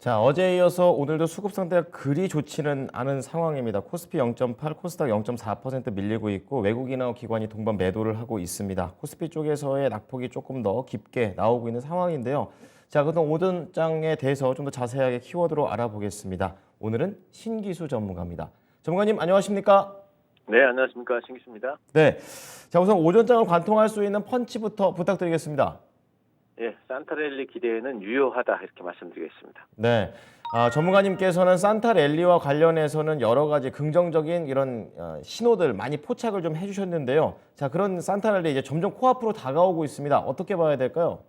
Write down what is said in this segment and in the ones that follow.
자, 어제에 이어서 오늘도 수급 상태가 그리 좋지는 않은 상황입니다. 코스피 0.8, 코스닥 0.4% 밀리고 있고 외국인하고 기관이 동반 매도를 하고 있습니다. 코스피 쪽에서의 낙폭이 조금 더 깊게 나오고 있는 상황인데요. 자, 그럼 오전 장에 대해서 좀 더 자세하게 키워드로 알아보겠습니다. 오늘은 신기수 전문가입니다. 전문가님 안녕하십니까? 네, 안녕하십니까. 신기수입니다. 네. 자, 우선 오전장을 관통할 수 있는 펀치부터 부탁드리겠습니다. 예, 산타랠리 기대는 유효하다 이렇게 말씀드리겠습니다. 네. 전문가님께서는 산타 랠리와 관련해서는 여러 가지 긍정적인 이런 신호들 많이 포착을 좀 해주셨는데요. 자, 그런 산타 랠리 이제 점점 코앞으로 다가오고 있습니다. 어떻게 봐야 될까요?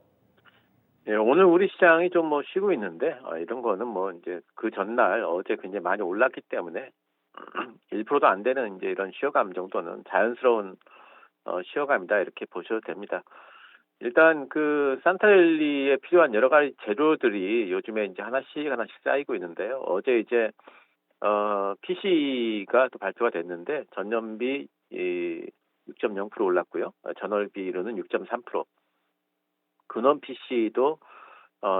예, 오늘 우리 시장이 좀 쉬고 있는데 이런 거는 이제 그 전날 어제 굉장히 많이 올랐기 때문에 1%도 안 되는 이제 이런 쉬어감 정도는 자연스러운 쉬어감이다 이렇게 보셔도 됩니다. 일단 그 산타랠리에 필요한 여러 가지 재료들이 요즘에 이제 하나씩 쌓이고 있는데요. 어제 이제 PC가 또 발표가 됐는데 전년비 6.0% 올랐고요. 전월비로는 6.3%. 근원 PC도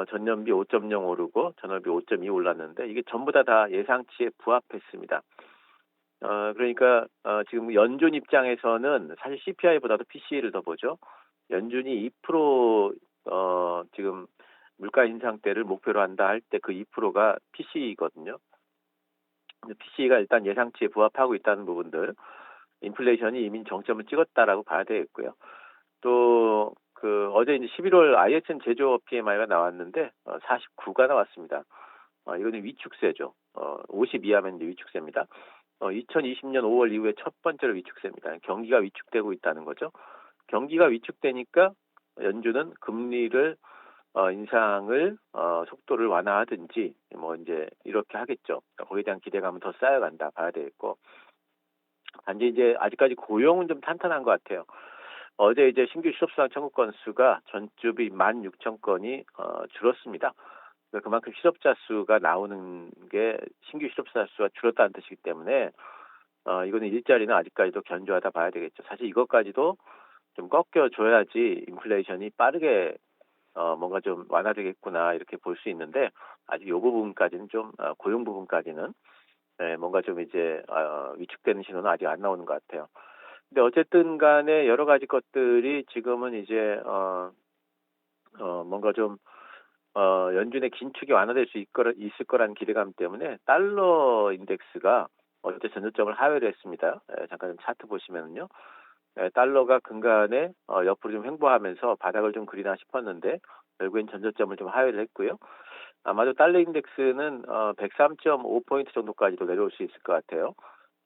전년비 5.0 오르고 전월비 5.2 올랐는데 이게 전부 다 예상치에 부합했습니다. 그러니까 지금 연준 입장에서는 사실 CPI보다도 PC를 더 보죠. 연준이 2% 지금 물가 인상대를 목표로 한다 할 때 그 2%가 PC거든요. PC가 일단 예상치에 부합하고 있다는 부분들, 인플레이션이 이미 정점을 찍었다라고 봐야 되겠고요. 또 그 어제 이제 11월 ISM 제조업 PMI가 나왔는데 49가 나왔습니다. 이거는 위축세죠. 50 이하면 이제 위축세입니다. 2020년 5월 이후에 첫 번째로 위축세입니다. 경기가 위축되고 있다는 거죠. 경기가 위축되니까 연준은 금리를 인상을 속도를 완화하든지 이제 이렇게 하겠죠. 거기에 대한 기대감은 더 쌓여간다 봐야 되겠고, 단지 이제 아직까지 고용은 좀 탄탄한 것 같아요. 어제 이제 신규 실업수당 청구 건수가 전주비 16,000건이 줄었습니다. 그만큼 실업자 수가 나오는 게 신규 실업자 수가 줄었다는 뜻이기 때문에 이거는 일자리는 아직까지도 견조하다 봐야 되겠죠. 사실 이것까지도 좀 꺾여줘야지 인플레이션이 빠르게 뭔가 좀 완화되겠구나 이렇게 볼 수 있는데, 아직 이 부분까지는 좀 고용 부분까지는 뭔가 좀 이제 위축되는 신호는 아직 안 나오는 것 같아요. 근데 어쨌든 간에 여러 가지 것들이 지금은 이제 뭔가 좀 연준의 긴축이 완화될 수 있을 거라는 기대감 때문에 달러 인덱스가 어제 전저점을 하회를 했습니다. 잠깐 좀 차트 보시면은요. 달러가 근간에 옆으로 좀 횡보하면서 바닥을 좀 그리나 싶었는데 결국엔 전저점을 좀 하회를 했고요. 아마도 달러 인덱스는 103.5포인트 정도까지도 내려올 수 있을 것 같아요.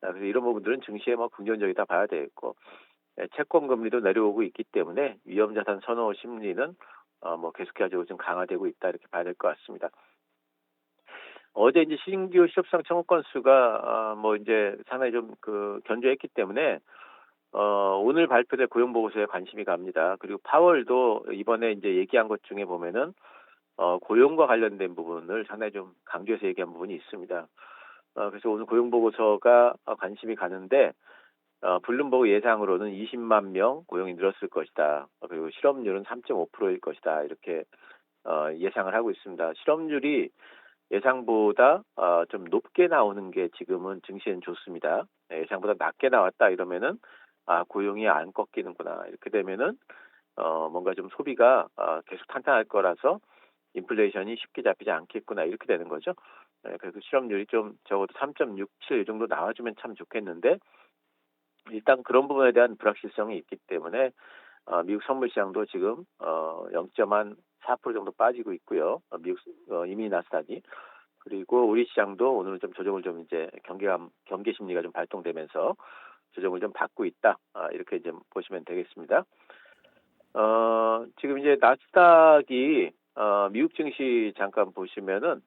그래서 이런 부분들은 증시에 긍정적이다 봐야 되겠고, 채권 금리도 내려오고 있기 때문에 위험자산 선호 심리는 계속해서 좀 강화되고 있다 이렇게 봐야 될 것 같습니다. 어제 이제 신규 실업수당 청구 건수가 이제 상당히 좀 견조했기 때문에 오늘 발표될 고용 보고서에 관심이 갑니다. 그리고 파월도 이번에 이제 얘기한 것 중에 보면은 고용과 관련된 부분을 상당히 좀 강조해서 얘기한 부분이 있습니다. 그래서 오늘 고용 보고서가 관심이 가는데, 블룸버그 예상으로는 20만 명 고용이 늘었을 것이다. 그리고 실업률은 3.5%일 것이다. 이렇게 예상을 하고 있습니다. 실업률이 예상보다 좀 높게 나오는 게 지금은 증시에는 좋습니다. 예상보다 낮게 나왔다 이러면은 고용이 안 꺾이는구나. 이렇게 되면은 뭔가 좀 소비가 계속 탄탄할 거라서 인플레이션이 쉽게 잡히지 않겠구나 이렇게 되는 거죠. 그래서 실업률이 좀 적어도 3.67 이 정도 나와주면 참 좋겠는데, 일단 그런 부분에 대한 불확실성이 있기 때문에 미국 선물 시장도 지금 0.4% 정도 빠지고 있고요. 미국 이미 나스닥이. 그리고 우리 시장도 오늘 좀 조정을 좀 이제 경계 심리가 좀 발동되면서 조정을 좀 받고 있다. 이렇게 이제 보시면 되겠습니다. 지금 이제 나스닥이 미국 증시 잠깐 보시면은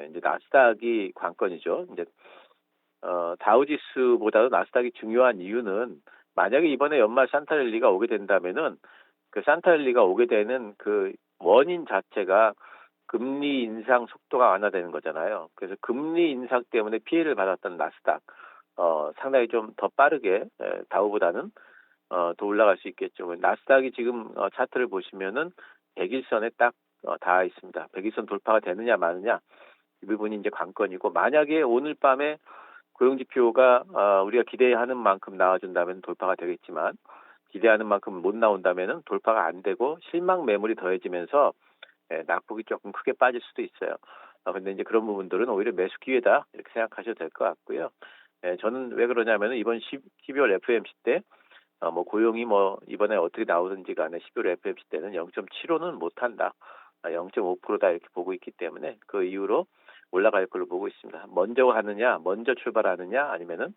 이제 나스닥이 관건이죠. 이제 다우지수보다도 나스닥이 중요한 이유는, 만약에 이번에 연말 산타랠리가 오게 된다면은 그 산타랠리가 오게 되는 그 원인 자체가 금리 인상 속도가 완화되는 거잖아요. 그래서 금리 인상 때문에 피해를 받았던 나스닥 상당히 좀 더 빠르게 다우보다는 더 올라갈 수 있겠죠. 나스닥이 지금 차트를 보시면은 100일선에 딱 닿아 있습니다. 100일선 돌파가 되느냐 마느냐, 이 부분이 이제 관건이고 만약에 오늘 밤에 고용 지표가 우리가 기대하는 만큼 나와준다면 돌파가 되겠지만 기대하는 만큼 못 나온다면은 돌파가 안 되고 실망 매물이 더해지면서 낙폭이 조금 크게 빠질 수도 있어요. 근데 이제 그런 부분들은 오히려 매수 기회다 이렇게 생각하셔도 될 것 같고요. 저는 왜 그러냐면은 이번 12월 FOMC 때 뭐 고용이 뭐 이번에 어떻게 나오든지 간에 12월 FOMC 때는 0.75는 못한다. 0.5%다 이렇게 보고 있기 때문에 그 이후로 올라갈 걸로 보고 있습니다. 먼저 하느냐, 먼저 출발하느냐, 아니면은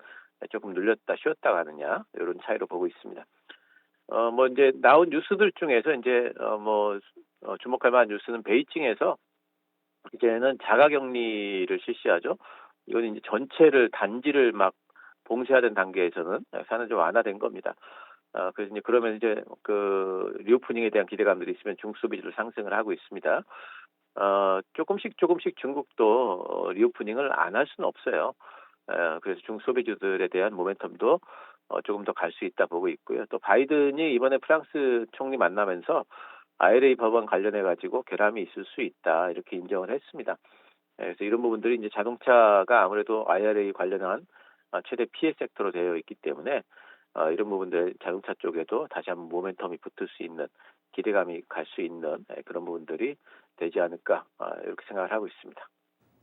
조금 늘렸다 쉬었다 가느냐 이런 차이로 보고 있습니다. 뭐 이제 나온 뉴스들 중에서 이제 주목할 만한 뉴스는 베이징에서 이제는 자가격리를 실시하죠. 이건 이제 전체를 단지를 막 봉쇄하던 단계에서는 사는 좀 완화된 겁니다. 그래서 이제 그러면 이제 그 리오프닝에 대한 기대감들이 있으면 중소비주를 상승을 하고 있습니다. 조금씩 중국도 리오프닝을 안 할 수는 없어요. 그래서 중소비주들에 대한 모멘텀도 조금 더 갈 수 있다 보고 있고요. 또 바이든이 이번에 프랑스 총리 만나면서 IRA 법안 관련해 가지고 결함이 있을 수 있다 이렇게 인정을 했습니다. 그래서 이런 부분들이 이제 자동차가 아무래도 IRA 관련한 최대 피해 섹터로 되어 있기 때문에 이런 부분들 자동차 쪽에도 다시 한번 모멘텀이 붙을 수 있는 기대감이 갈 수 있는 그런 부분들이 되지 않을까 이렇게 생각을 하고 있습니다.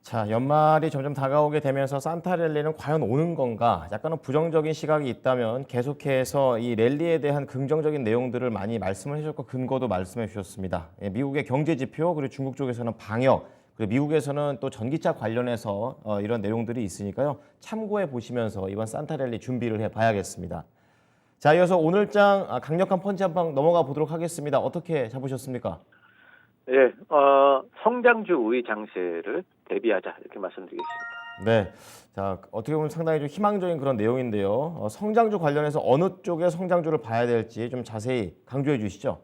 자, 연말이 점점 다가오게 되면서 산타 랠리는 과연 오는 건가? 약간은 부정적인 시각이 있다면 계속해서 이 랠리에 대한 긍정적인 내용들을 많이 말씀을 해주셨고 근거도 말씀해 주셨습니다. 미국의 경제 지표 그리고 중국 쪽에서는 방역 그리고 미국에서는 또 전기차 관련해서 이런 내용들이 있으니까요. 참고해 보시면서 이번 산타 랠리 준비를 해봐야겠습니다. 자, 이어서 오늘장 강력한 펀치 한 방 넘어가 보도록 하겠습니다. 어떻게 잡으셨습니까? 예, 성장주 우위 장세를 대비하자 이렇게 말씀드리겠습니다. 네. 자, 어떻게 보면 상당히 좀 희망적인 그런 내용인데요. 성장주 관련해서 어느 쪽의 성장주를 봐야 될지 좀 자세히 강조해 주시죠.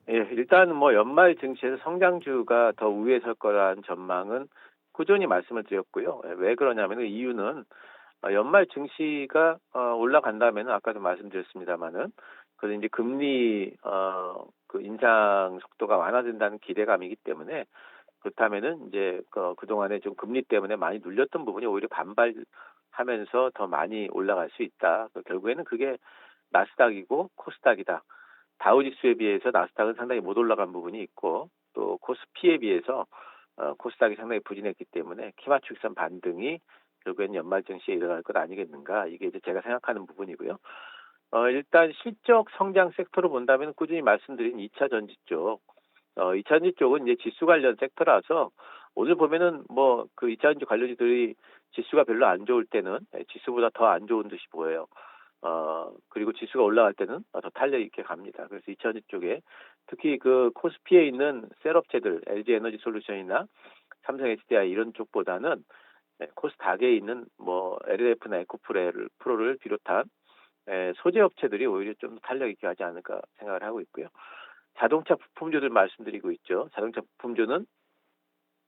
예, 일단 뭐 연말 증시에서 성장주가 더 우위에 설 거라는 전망은 꾸준히 말씀을 드렸고요. 왜 그러냐면 이유는 연말 증시가 올라간다면 아까도 말씀드렸습니다마는 그 이제 금리 그 인상 속도가 완화된다는 기대감이기 때문에 그렇다면은 이제 그동안에 좀 금리 때문에 많이 눌렸던 부분이 오히려 반발하면서 더 많이 올라갈 수 있다. 결국에는 그게 나스닥이고 코스닥이다. 다우지수에 비해서 나스닥은 상당히 못 올라간 부분이 있고 또 코스피에 비해서 코스닥이 상당히 부진했기 때문에 키맞추기선 반등이 결국에는 연말 증시에 일어날 것 아니겠는가 이게 이제 제가 생각하는 부분이고요. 일단 실적 성장 섹터로 본다면 꾸준히 말씀드린 2차 전지 쪽, 2차 전지 쪽은 이제 지수 관련 섹터라서 오늘 보면은 뭐 그 2차 전지 관련주들이 지수가 별로 안 좋을 때는 지수보다 더 안 좋은 듯이 보여요. 그리고 지수가 올라갈 때는 더 탄력 있게 갑니다. 그래서 2차 전지 쪽에 특히 그 코스피에 있는 셀 업체들, LG 에너지 솔루션이나 삼성 SDI 이런 쪽보다는 코스닥에 있는 뭐 LLF나 에코프로를 비롯한 소재 업체들이 오히려 좀 탄력 있게 하지 않을까 생각을 하고 있고요. 자동차 부품주들 말씀드리고 있죠. 자동차 부품주는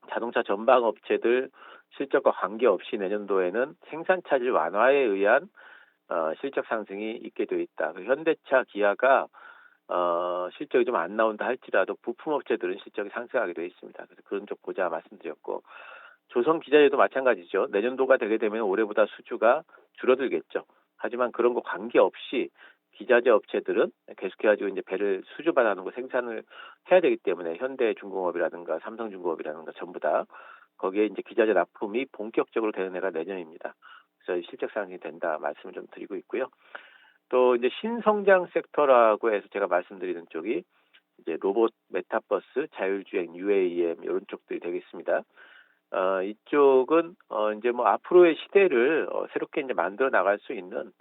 자동차 전방 업체들 실적과 관계없이 내년도에는 생산 차질 완화에 의한 실적 상승이 있게 되어 있다. 현대차, 기아가 실적이 좀 안 나온다 할지라도 부품 업체들은 실적이 상승하게 되어 있습니다. 그래서 그런 쪽 보자 말씀드렸고 조선 기자재도 마찬가지죠. 내년도가 되게 되면 올해보다 수주가 줄어들겠죠. 하지만 그런 거 관계없이 기자재 업체들은 계속해가지고 이제 배를 수주받아놓은 거 생산을 해야 되기 때문에 현대중공업이라든가 삼성중공업이라든가 전부 다 거기에 이제 기자재 납품이 본격적으로 되는 해가 내년입니다. 그래서 실적 상승이 된다 말씀을 좀 드리고 있고요. 또 이제 신성장 섹터라고 해서 제가 말씀드리는 쪽이 이제 로봇, 메타버스, 자율주행, UAM 이런 쪽들이 되겠습니다. 이쪽은 이제 뭐 앞으로의 시대를 새롭게 이제 만들어 나갈 수 있는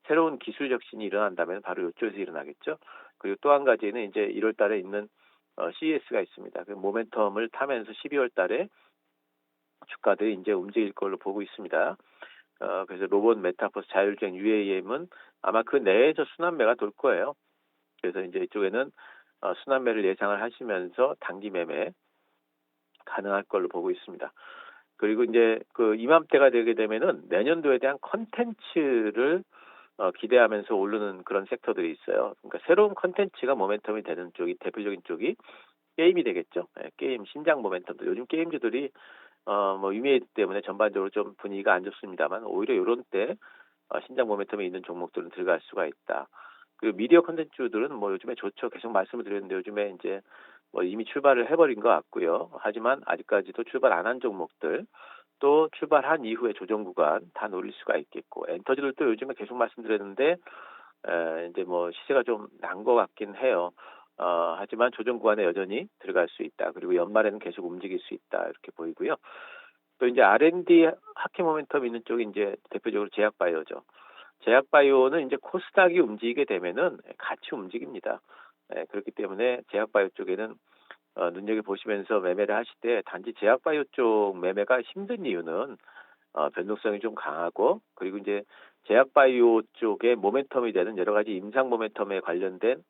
새로운 기술 혁신이 일어난다면 바로 이쪽에서 일어나겠죠. 그리고 또 한 가지는 이제 1월 달에 있는 CES가 있습니다. 그 모멘텀을 타면서 12월 달에 주가들이 이제 움직일 걸로 보고 있습니다. 그래서 로봇, 메타버스, 자율주행, UAM은 아마 그 내에서 순환매가 돌 거예요. 그래서 이제 이쪽에는 순환매를 예상을 하시면서 단기 매매 가능할 걸로 보고 있습니다. 그리고 이제 그 이맘때가 되게 되면은 내년도에 대한 컨텐츠를 기대하면서 오르는 그런 섹터들이 있어요. 그러니까 새로운 컨텐츠가 모멘텀이 되는 쪽이 대표적인 쪽이 게임이 되겠죠. 게임 신작 모멘텀도 요즘 게임주들이 뭐 위메이드 때문에 전반적으로 좀 분위기가 안 좋습니다만 오히려 요런 때 신장 모멘텀이 있는 종목들은 들어갈 수가 있다. 그리고 미디어 콘텐츠들은 뭐 요즘에 좋죠. 계속 말씀을 드렸는데 요즘에 이제 뭐 이미 출발을 해버린 것 같고요. 하지만 아직까지도 출발 안 한 종목들 또 출발한 이후에 조정 구간 다 노릴 수가 있겠고 엔터지들도 요즘에 계속 말씀드렸는데 이제 뭐 시세가 좀 난 것 같긴 해요. 하지만 조정 구간에 여전히 들어갈 수 있다. 그리고 연말에는 계속 움직일 수 있다. 이렇게 보이고요. 또 이제 R&D 하키 모멘텀 있는 쪽이 이제 대표적으로 제약바이오죠. 제약바이오는 이제 코스닥이 움직이게 되면은 같이 움직입니다. 그렇기 때문에 제약바이오 쪽에는 눈여겨보시면서 매매를 하실 때 단지 제약바이오 쪽 매매가 힘든 이유는 변동성이 좀 강하고 그리고 이제 제약바이오 쪽에 모멘텀이 되는 여러 가지 임상 모멘텀에 관련된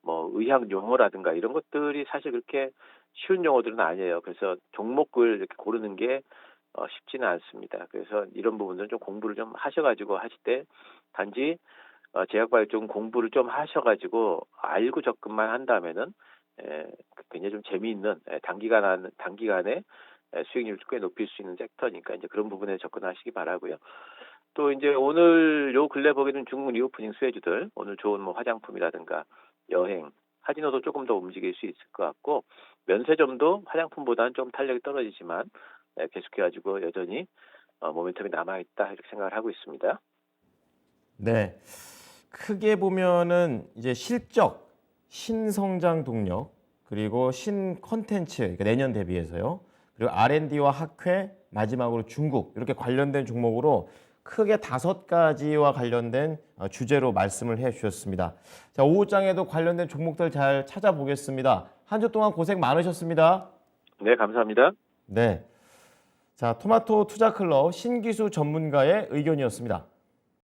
뭐 의학 용어라든가 이런 것들이 사실 그렇게 쉬운 용어들은 아니에요. 그래서 종목을 이렇게 고르는 게 쉽지는 않습니다. 그래서 이런 부분들은 좀 공부를 좀 하셔가지고 하실 때 단지 제약바이오 쪽은 공부를 좀 하셔가지고 알고 접근만 한다면은 굉장히 좀 재미있는 단기간에 수익률을 꽤 높일 수 있는 섹터니까 이제 그런 부분에 접근하시기 바라고요. 또 이제 오늘 요 근래 보게 된 중국 리오프닝 수혜주들 오늘 좋은 뭐 화장품이라든가 여행, 카지노도 조금 더 움직일 수 있을 것 같고 면세점도 화장품보다는 좀 탄력이 떨어지지만 계속해가지고 여전히 모멘텀이 남아있다 이렇게 생각을 하고 있습니다. 네. 크게 보면은 이제 실적, 신성장 동력, 그리고 신 컨텐츠, 그러니까 내년 대비해서요. 그리고 R&D와 학회, 마지막으로 중국 이렇게 관련된 종목으로 크게 5가지와 관련된 주제로 말씀을 해 주셨습니다. 자, 오후장에도 관련된 종목들 잘 찾아보겠습니다. 한 주 동안 고생 많으셨습니다. 네, 감사합니다. 네. 자, 토마토 투자 클럽 신기수 전문가의 의견이었습니다.